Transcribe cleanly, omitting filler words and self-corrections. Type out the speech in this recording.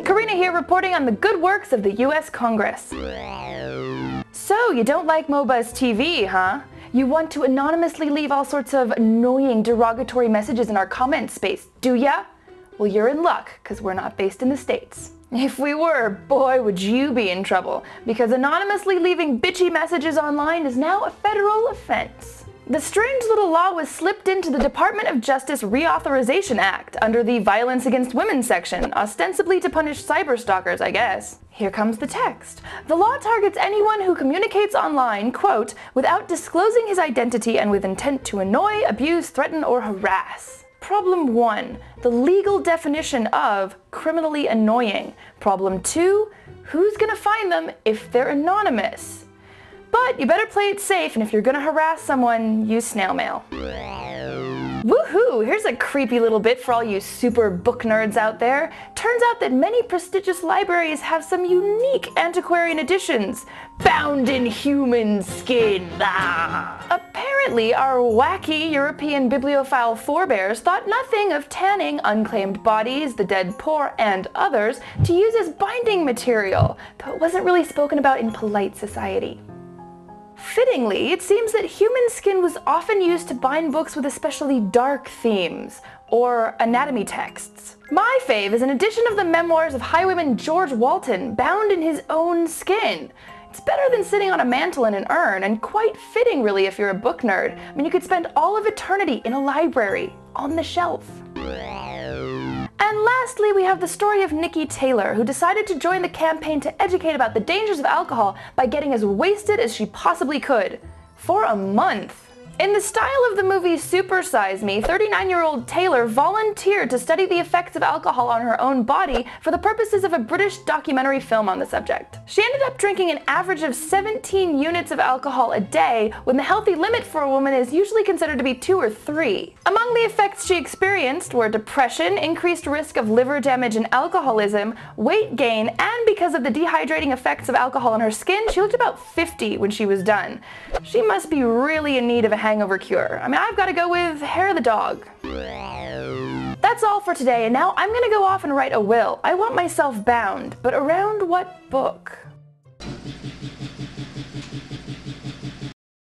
Karina here reporting on the good works of the US Congress. So, you don't like MoBuzz TV, huh? You want to anonymously leave all sorts of annoying, derogatory messages in our comment space, do ya? Well, you're in luck, because we're not based in the States. If we were, boy, would you be in trouble, because anonymously leaving bitchy messages online is now a federal offense. The strange little law was slipped into the Department of Justice Reauthorization Act under the Violence Against Women section, ostensibly to punish cyberstalkers, I guess. Here comes the text. The law targets anyone who communicates online, quote, without disclosing his identity and with intent to annoy, abuse, threaten, or harass. Problem 1. The legal definition of criminally annoying. Problem 2. Who's gonna find them if they're anonymous? But you better play it safe, and if you're gonna harass someone, use snail mail. Woohoo! Here's a creepy little bit for all you super book nerds out there. Turns out that many prestigious libraries have some unique antiquarian editions, bound in human skin. Apparently, our wacky European bibliophile forebears thought nothing of tanning unclaimed bodies, the dead poor, and others to use as binding material, though it wasn't really spoken about in polite society. Fittingly, it seems that human skin was often used to bind books with especially dark themes, or anatomy texts. My fave is an edition of the memoirs of highwayman George Walton, bound in his own skin. It's better than sitting on a mantle in an urn, and quite fitting really if you're a book nerd. I mean, you could spend all of eternity in a library, on the shelf. And lastly, we have the story of Nikki Taylor, who decided to join the campaign to educate about the dangers of alcohol by getting as wasted as she possibly could. For a month. In the style of the movie Super Size Me, 39-year-old Taylor volunteered to study the effects of alcohol on her own body for the purposes of a British documentary film on the subject. She ended up drinking an average of 17 units of alcohol a day, when the healthy limit for a woman is usually considered to be 2 or 3. Among the effects she experienced were depression, increased risk of liver damage and alcoholism, weight gain, and because of the dehydrating effects of alcohol on her skin, she looked about 50 when she was done. She must be really in need of a hangover cure. I mean, I've got to go with hair of the dog. That's all for today, and now I'm gonna go off and write a will. I want myself bound, but around what book?